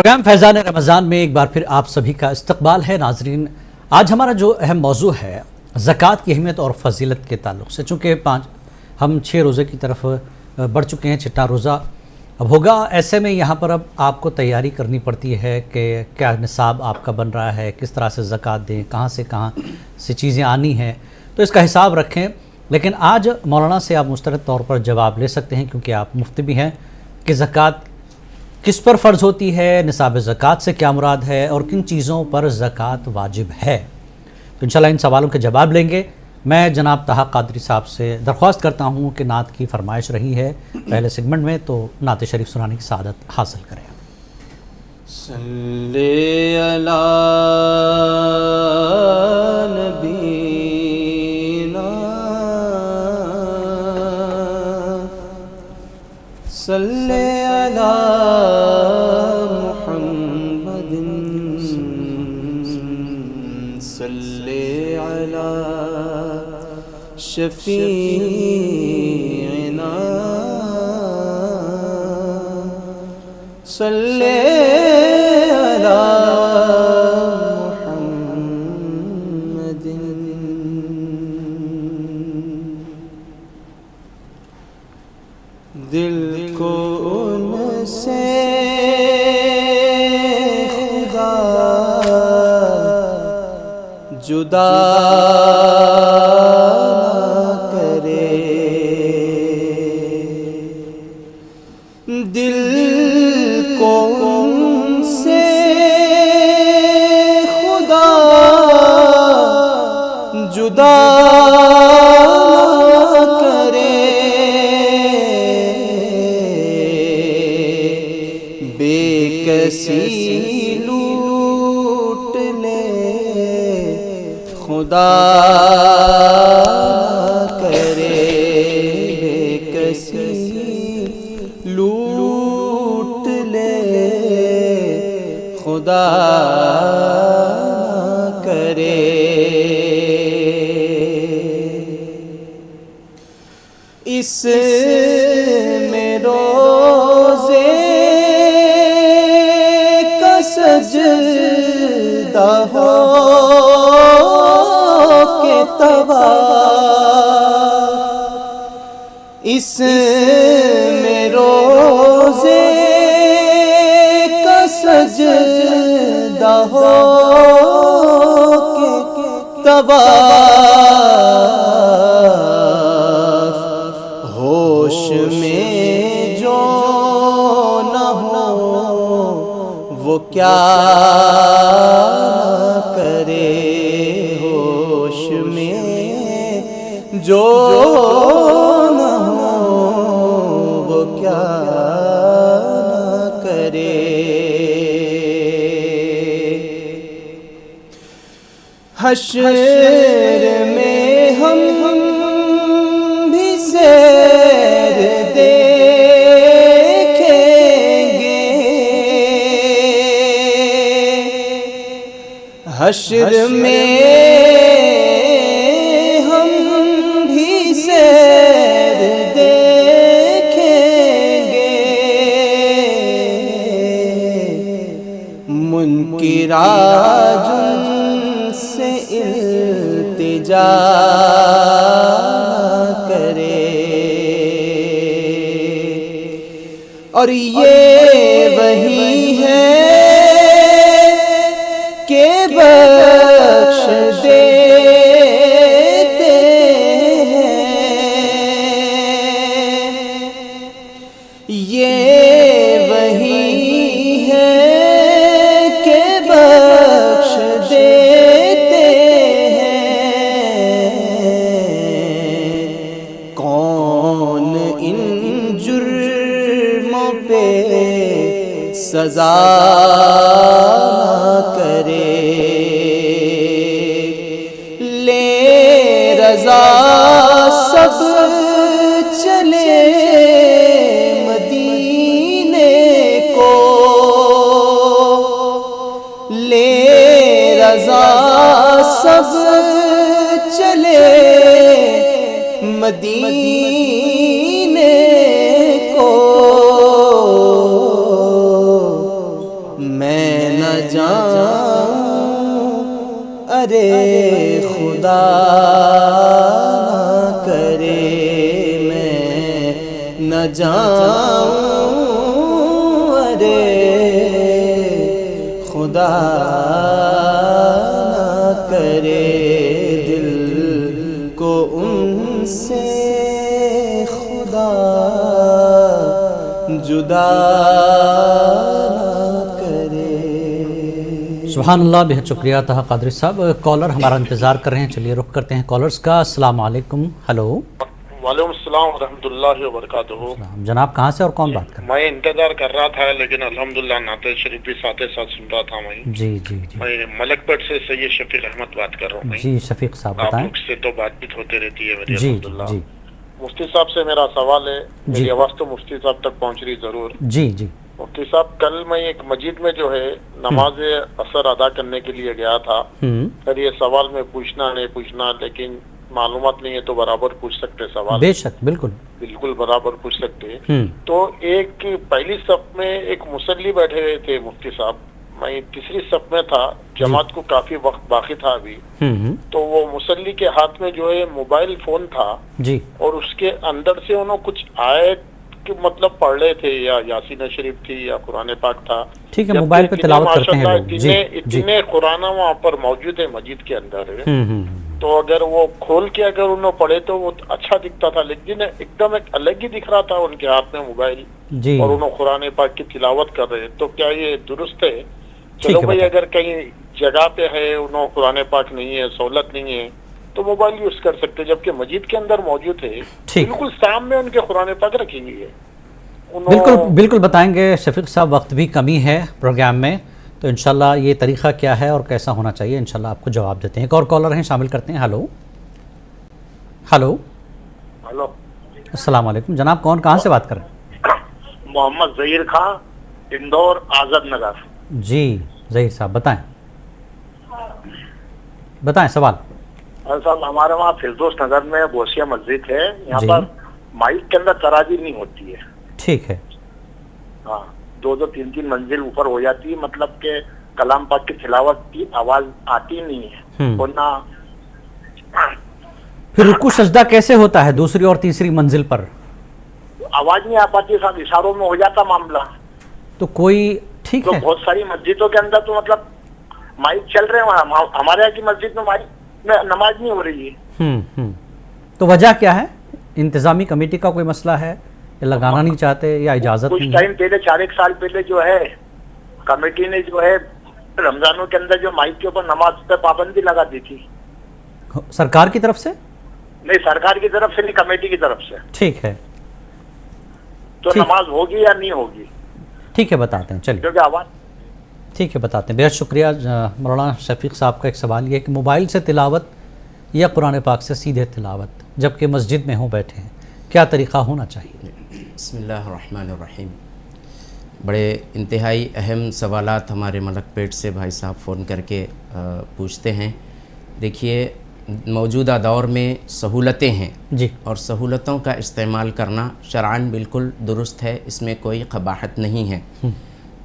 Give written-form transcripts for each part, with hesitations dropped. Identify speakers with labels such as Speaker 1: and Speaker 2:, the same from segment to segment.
Speaker 1: Programme فیضان رمضان میں ایک بار پھر آپ سبھی کا استقبال ہے ناظرین۔ آج ہمارا جو اہم موضوع ہے زکوٰۃ کی اہمیت اور فضیلت کے تعلق سے، چونکہ ہم 6 روزے کی طرف بڑھ چکے ہیں، 6واں روزہ اب ہوگا، ایسے میں یہاں پر اب آپ کو تیاری کرنی پڑتی ہے کہ کیا نصاب آپ کا بن رہا ہے، کس طرح سے زکوٰۃ دیں، کہاں سے چیزیں آنی ہیں، تو اس کا حساب رکھیں۔ لیکن آج مولانا سے آپ مسترد طور پر جواب لے سکتے ہیں، کیونکہ آپ مفتی بھی ہیں، کہ زکوٰۃ کس پر فرض ہوتی ہے، نصاب زکوٰۃ سے کیا مراد ہے، اور کن چیزوں پر زکوٰۃ واجب ہے۔ تو انشاءاللہ ان سوالوں کے جواب لیں گے۔ میں جناب طہٰ قادری صاحب سے درخواست کرتا ہوں کہ نعت کی فرمائش رہی ہے پہلے سیگمنٹ میں، تو نعت شریف سنانے کی سعادت حاصل کریں۔
Speaker 2: صلی علی نبینا صلی علی محمد صلی علی شفیعنا صلی علی محمد۔ دل کو ان سے خدا جدا نہ کرے، دل کو ان سے خدا جدا نہ کرے، بے کسی لوٹ لے خدا نہ کرے، بے کسی لوٹ لے خدا نہ کرے۔ اس میں روزے کا سجدہ ہو کہ طواف، اس میں روزے کا سجدہ ہو کہ طواف، ہوش میں جو نہ ہو وہ کیا نہ کرے، ہوش میں جو نہ ہو وہ کیا نہ کرے۔ حشر میں ہم بھی سیر دیکھیں گے، حشر میں ہم بھی سیر دیکھیں گے، منکرات سے التجا کرے، اور یہ وہی ہے کہ بخش دیتے ہیں، یہ وہی ہے کہ بخش دیتے ہیں، کون ان جرموں پہ سزا نہ کرے، لے رضا سب چلے مدینے کو، لے رضا سب چلے مدینے کو، خدا نہ کرے میں نہ جاؤں، ارے خدا نہ کرے دل کو ان سے خدا جدا نہ کرے۔
Speaker 1: سبحان اللہ، بہت شکریہ طه قادری صاحب۔ کالر ہمارا انتظار کر رہے ہیں، چلیے رخ کرتے ہیں کالرز کا۔ السلام علیکم۔ ہلو،
Speaker 3: وعلیکم السلام ورحمۃ اللہ وبرکاتہ۔
Speaker 1: جناب کہاں سے اور کون بات کر رہے
Speaker 3: میں انتظار کر رہا تھا لیکن الحمدللہ نعت شریف بھی ساتھ ساتھ سن رہا تھا۔
Speaker 1: ہیں؟ جی جی جی
Speaker 3: میں ملک پیٹ سے سید شفیق احمد بات کر رہا ہوں۔
Speaker 1: جی شفیق صاحب
Speaker 3: آپ
Speaker 1: بتائیں۔
Speaker 3: لوگ سے تو بات چیت ہوتی رہتی ہے میری
Speaker 1: جی
Speaker 3: الحمدللہ۔
Speaker 1: جی
Speaker 3: مفتی صاحب سے میرا سوال ہے، میری آواز تو مفتی صاحب تک پہنچ رہی ضرور۔
Speaker 1: جی جی
Speaker 3: مفتی صاحب، کل میں ایک مسجد میں جو ہے نماز اثر ادا کرنے کے لیے گیا تھا۔ سر یہ سوال میں پوچھنا نہیں پوچھنا، لیکن معلومات نہیں ہے تو برابر پوچھ سکتے سوال،
Speaker 1: بے شک، بالکل۔
Speaker 3: بالکل برابر پوچھ سکتے۔ تو ایک پہلی صف میں ایک مصلی بیٹھے ہوئے تھے مفتی صاحب، میں تیسری صف میں تھا، جماعت کو کافی وقت باقی تھا ابھی۔ تو وہ مصلی کے ہاتھ میں جو ہے موبائل فون تھا،
Speaker 1: جی
Speaker 3: اور اس کے اندر سے انہوں کچھ آیت کے مطلب پڑھ رہے تھے، یا یاسین شریف تھی یا قرآن پاک تھا۔
Speaker 1: ٹھیک ہے، موبائل پہ تلاوت کرتے ہیں لوگ۔ جی جی
Speaker 3: اتنے قرآن وہاں پر موجود ہے مسجد کے اندر، تو اگر وہ کھول کے اگر انہوں پڑھے تو وہ اچھا دکھتا تھا، لیکن ایک دم ایک الگ ہی دکھ رہا تھا ان کے ہاتھ میں موبائل،
Speaker 1: جی
Speaker 3: اور انہوں قرآن پاک کی تلاوت کر رہے۔ تو کیا یہ درست ہے؟
Speaker 1: ٹھیک
Speaker 3: چلو
Speaker 1: ہے،
Speaker 3: بھائی،
Speaker 1: بتائیں۔
Speaker 3: اگر کہیں جگہ پہ ہے انہوں قرآن پاک نہیں ہے، سہولت نہیں ہے، تو موبائل یوز کر سکتے، جبکہ مسجد کے اندر موجود ہے،
Speaker 1: ٹھیک۔
Speaker 3: بالکل سامنے ان کے قرآن پاک رکھی ہوئی ہے۔
Speaker 1: بالکل بالکل بتائیں گے شفیق صاحب، وقت بھی کمی ہے پروگرام میں، تو انشاءاللہ یہ طریقہ کیا ہے اور کیسا ہونا چاہیے انشاءاللہ آپ کو جواب دیتے ہیں۔ ایک اور کالر ہیں، شامل کرتے ہیں۔ ہلو ہلو،
Speaker 3: ہلو،
Speaker 1: السلام علیکم جناب، کون کہاں سے بات کر رہے ہیں؟
Speaker 3: محمد ظہیر خان، اندور، آزاد نگر۔
Speaker 1: جی ظہیر صاحب بتائیں بتائیں سوال۔
Speaker 3: صاحب، ہمارے وہاں فردوس نگر میں بوسیہ مسجد ہے، یہاں
Speaker 1: جی۔
Speaker 3: پر مائک کے اندر تراجی نہیں ہوتی ہے۔
Speaker 1: ٹھیک ہے،
Speaker 3: ہاں، دو تین منزل اوپر ہو جاتی ہے، مطلب کہ کلام پاک کی تلاوت کی آواز آتی نہیں ہے، ورنہ
Speaker 1: پھر رکوع سجدہ کیسے ہوتا ہے دوسری اور تیسری منزل پر؟
Speaker 3: آواز نہیں آ پاتی، صاحب اشاروں میں ہو جاتا معاملہ۔
Speaker 1: تو کوئی ٹھیک
Speaker 3: تو
Speaker 1: ہے،
Speaker 3: بہت ساری مسجدوں کے اندر تو مطلب مائک چل رہے ہیں، ہمارے یہاں کی مسجد میں مائک میں نماز نہیں ہو رہی ہے۔
Speaker 1: تو وجہ کیا ہے؟ انتظامی کمیٹی کا کوئی مسئلہ ہے، یا لگانا نہیں چاہتے، یا اجازت
Speaker 3: کچھ
Speaker 1: نہیں ہے؟
Speaker 3: ٹائم پہلے 4 سال پہلے جو ہے کمیٹی نے جو ہے رمضانوں کے اندر جو مائک کے اوپر نماز پہ پابندی لگا دی تھی۔
Speaker 1: سرکار کی طرف سے؟
Speaker 3: نہیں، سرکار کی طرف سے نہیں، کمیٹی کی طرف سے۔
Speaker 1: ٹھیک ہے
Speaker 3: تو
Speaker 1: ٹھیک۔
Speaker 3: نماز ہوگی یا نہیں ہوگی؟
Speaker 1: ٹھیک ہے، بتاتے ہیں، چلیے
Speaker 3: کیونکہ آواز
Speaker 1: ٹھیک ہے بتاتے ہیں۔ بہت شکریہ مولانا شفیق صاحب کا۔ ایک سوال یہ ہے کہ موبائل سے تلاوت یا قرآن پاک سے سیدھے تلاوت، جبکہ مسجد میں ہوں بیٹھے ہیں، کیا طریقہ ہونا چاہیے؟
Speaker 4: بسم اللہ الرحمن الرحیم۔ بڑے انتہائی اہم سوالات ہمارے ملک پیٹ سے بھائی صاحب فون کر کے پوچھتے ہیں۔ دیکھیے، موجودہ دور میں سہولتیں ہیں،
Speaker 1: جی،
Speaker 4: اور سہولتوں کا استعمال کرنا شرعاً بالکل درست ہے، اس میں کوئی قباحت نہیں ہے۔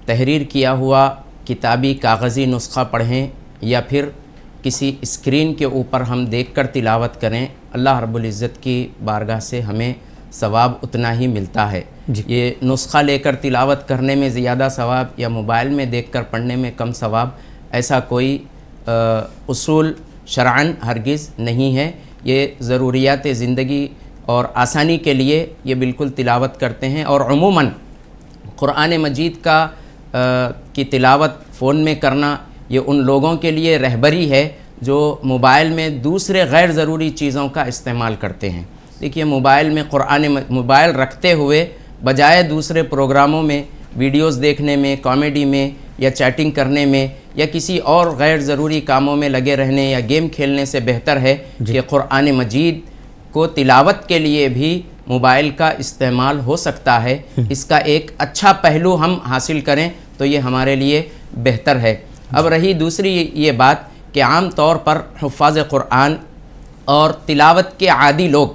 Speaker 4: تحریر کیا ہوا کتابی کاغذی نسخہ پڑھیں یا پھر کسی اسکرین کے اوپر ہم دیکھ کر تلاوت کریں، اللہ رب العزت کی بارگاہ سے ہمیں ثواب اتنا ہی ملتا ہے۔ یہ نسخہ لے کر تلاوت کرنے میں زیادہ ثواب یا موبائل میں دیکھ کر پڑھنے میں کم ثواب، ایسا کوئی اصول شرعاً ہرگز نہیں ہے۔ یہ ضروریات زندگی اور آسانی کے لیے یہ بالکل تلاوت کرتے ہیں، اور عموماً قرآن مجید کی تلاوت فون میں کرنا یہ ان لوگوں کے لیے رہبری ہے جو موبائل میں دوسرے غیر ضروری چیزوں کا استعمال کرتے ہیں۔ دیکھیے، موبائل میں موبائل رکھتے ہوئے بجائے دوسرے پروگراموں میں ویڈیوز دیکھنے میں، کامیڈی میں، یا چیٹنگ کرنے میں، یا کسی اور غیر ضروری کاموں میں لگے رہنے یا گیم کھیلنے سے بہتر ہے کہ قرآن مجید کو تلاوت کے لیے بھی موبائل کا استعمال ہو سکتا ہے۔ اس کا ایک اچھا پہلو ہم حاصل کریں تو یہ ہمارے لیے بہتر ہے۔ اب رہی دوسری یہ بات کہ عام طور پر حفاظ قرآن اور تلاوت کے عادی لوگ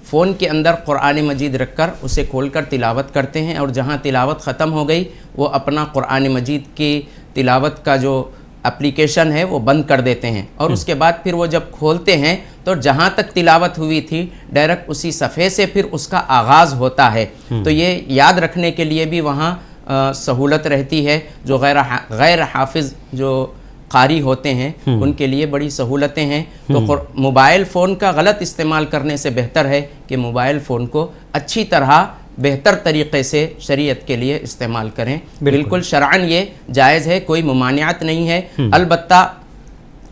Speaker 4: فون کے اندر قرآن مجید رکھ کر اسے کھول کر تلاوت کرتے ہیں، اور جہاں تلاوت ختم ہو گئی وہ اپنا قرآن مجید کی تلاوت کا جو اپلیکیشن ہے وہ بند کر دیتے ہیں، اور اس کے بعد پھر وہ جب کھولتے ہیں تو جہاں تک تلاوت ہوئی تھی ڈائریکٹ اسی صفحے سے پھر اس کا آغاز ہوتا ہے۔ تو یہ یاد رکھنے کے لیے بھی وہاں سہولت رہتی ہے، جو غیر حافظ جو قاری ہوتے ہیں ان کے لیے بڑی سہولتیں ہیں۔ تو موبائل فون کا غلط استعمال کرنے سے بہتر ہے کہ موبائل فون کو اچھی طرح بہتر طریقے سے شریعت کے لیے استعمال کریں۔ بالکل شرعاً یہ جائز ہے، کوئی ممانعت نہیں ہے۔ البتہ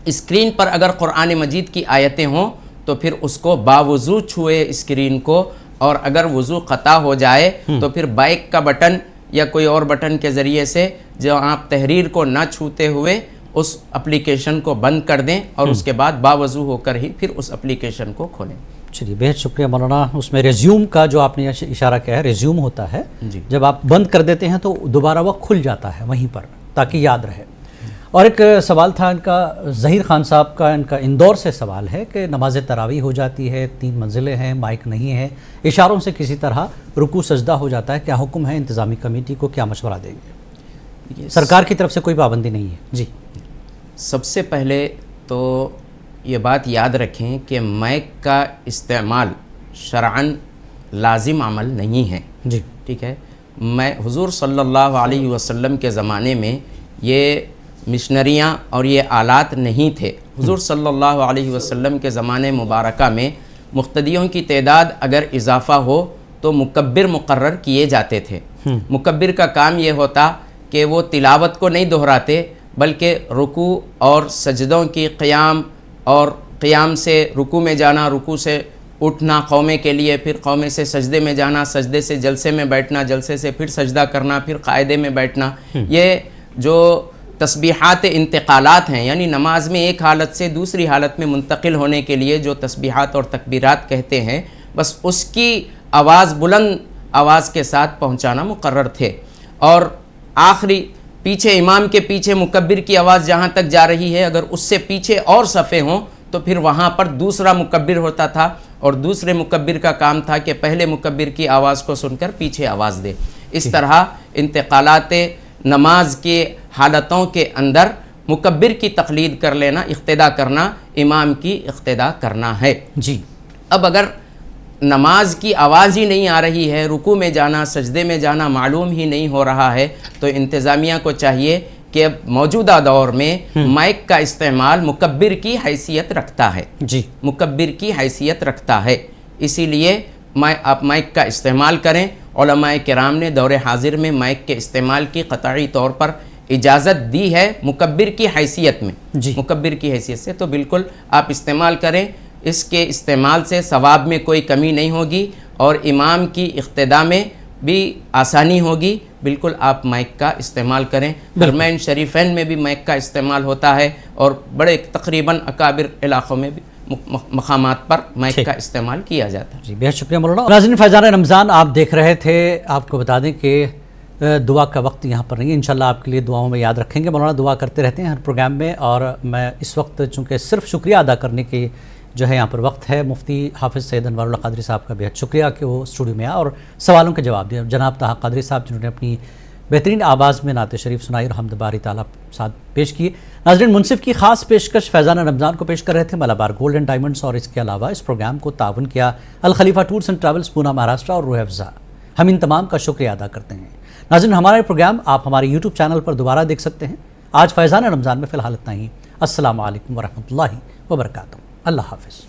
Speaker 4: اسکرین پر اگر قرآن مجید کی آیتیں ہوں تو پھر اس کو باوضو چھوئے اسکرین کو، اور اگر وضو قطع ہو جائے تو پھر بائک کا بٹن یا کوئی اور بٹن کے ذریعے سے جو آپ تحریر کو نہ چھوتے ہوئے اس اپلیکیشن کو بند کر دیں، اور اس کے بعد باوضو ہو کر ہی پھر اس اپلیکیشن کو کھولیں۔
Speaker 1: چلیے بہت شکریہ مولانا۔ اس میں ریزیوم کا جو آپ نے اشارہ کیا ہے، ریزیوم ہوتا ہے جب آپ بند کر دیتے ہیں تو دوبارہ وہ کھل جاتا ہے وہیں پر تاکہ یاد رہے۔ اور ایک سوال تھا ان کا ظہیر خان صاحب کا، ان کا اندور سے سوال ہے کہ نماز تراویح ہو جاتی ہے، 3 منزلیں ہیں، مائک نہیں ہے، اشاروں سے کسی طرح رکوع سجدہ ہو جاتا ہے، کیا حکم ہے؟ انتظامی کمیٹی کو کیا مشورہ دیں گے؟ سرکار کی طرف سے کوئی پابندی نہیں ہے جی۔
Speaker 4: سب سے پہلے تو یہ بات یاد رکھیں کہ مائک کا استعمال شرعاً لازم عمل نہیں ہے
Speaker 1: جی،
Speaker 4: ٹھیک ہے۔ میں حضور صلی اللہ علیہ وسلم کے زمانے میں یہ مشنریاں اور یہ آلات نہیں تھے۔ حضور صلی اللہ علیہ وسلم کے زمانے مبارکہ میں مقتدیوں کی تعداد اگر اضافہ ہو تو مکبر مقرر کیے جاتے تھے۔ مکبر کا کام یہ ہوتا کہ وہ تلاوت کو نہیں دہراتے بلکہ رکوع اور سجدوں کی قیام، اور قیام سے رکوع میں جانا، رکوع سے اٹھنا قومے کے لیے، پھر قومے سے سجدے میں جانا، سجدے سے جلسے میں بیٹھنا، جلسے سے پھر سجدہ کرنا، پھر قاعدے میں بیٹھنا، یہ جو تسبیحات انتقالات ہیں، یعنی نماز میں ایک حالت سے دوسری حالت میں منتقل ہونے کے لیے جو تسبیحات اور تکبیرات کہتے ہیں، بس اس کی آواز بلند آواز کے ساتھ پہنچانا مقرر تھے۔ اور آخری پیچھے امام کے پیچھے مکبر کی آواز جہاں تک جا رہی ہے، اگر اس سے پیچھے اور صفیں ہوں تو پھر وہاں پر دوسرا مکبر ہوتا تھا، اور دوسرے مکبر کا کام تھا کہ پہلے مکبر کی آواز کو سن کر پیچھے آواز دے۔ اس طرح انتقالات نماز کے حالتوں کے اندر مکبر کی تقلید کر لینا، اقتداء کرنا، امام کی اقتداء کرنا ہے
Speaker 1: جی۔
Speaker 4: اب اگر نماز کی آواز ہی نہیں آ رہی ہے، رکوع میں جانا، سجدے میں جانا معلوم ہی نہیں ہو رہا ہے، تو انتظامیہ کو چاہیے کہ اب موجودہ دور میں مائک کا استعمال مکبر کی حیثیت رکھتا ہے
Speaker 1: جی،
Speaker 4: مکبر کی حیثیت رکھتا ہے، اسی لیے آپ مائک کا استعمال کریں۔ علماء کرام نے دور حاضر میں مائک کے استعمال کی قطعی طور پر اجازت دی ہے مکبر کی حیثیت میں
Speaker 1: جی،
Speaker 4: مکبر کی حیثیت سے، تو بالکل آپ استعمال کریں۔ اس کے استعمال سے ثواب میں کوئی کمی نہیں ہوگی، اور امام کی اقتداء میں بھی آسانی ہوگی۔ بالکل آپ مائک کا استعمال کریں۔ حرمین شریفین میں بھی مائک کا استعمال ہوتا ہے، اور بڑے تقریباً اکابر علاقوں میں بھی مقامات پر مائک کا استعمال کیا جاتا ہے۔
Speaker 1: جی بہت شکریہ مولانا۔ ناظرین فیضان رمضان آپ دیکھ رہے تھے، آپ کو بتا دیں کہ دعا کا وقت یہاں پر نہیں ہے، انشاءاللہ آپ کے لیے دعاؤں میں یاد رکھیں گے۔ مولانا دعا کرتے رہتے ہیں ہر پروگرام میں، اور میں اس وقت چونکہ صرف شکریہ ادا کرنے کی جو ہے یہاں پر وقت ہے، مفتی حافظ سید انوار اللہ قادری صاحب کا بہت شکریہ کہ وہ اسٹوڈیو میں آیا اور سوالوں کے جواب دیا۔ جناب طاہر قادری صاحب جنہوں نے اپنی بہترین آواز میں نعت شریف سنائی اور حمد باری تعالیٰ ساتھ پیش کی۔ ناظرین منصف کی خاص پیشکش فیضان رمضان کو پیش کر رہے تھے ملابار گولڈ اینڈ ڈائمنڈس، اور اس کے علاوہ اس پروگرام کو تعاون کیا الخلیفہ ٹورز اینڈ ٹریولز پونا مہاراشٹر اور روح افزا۔ ہم ان تمام کا شکریہ ادا کرتے ہیں۔ ناظرین ہمارا پروگرام آپ ہمارے یوٹیوب چینل پر دوبارہ دیکھ سکتے ہیں۔ آج فیضان رمضان میں فی الحال اتنا ہی۔ السلام علیکم ورحمۃ اللہ وبرکاتہ۔ اللہ حافظ۔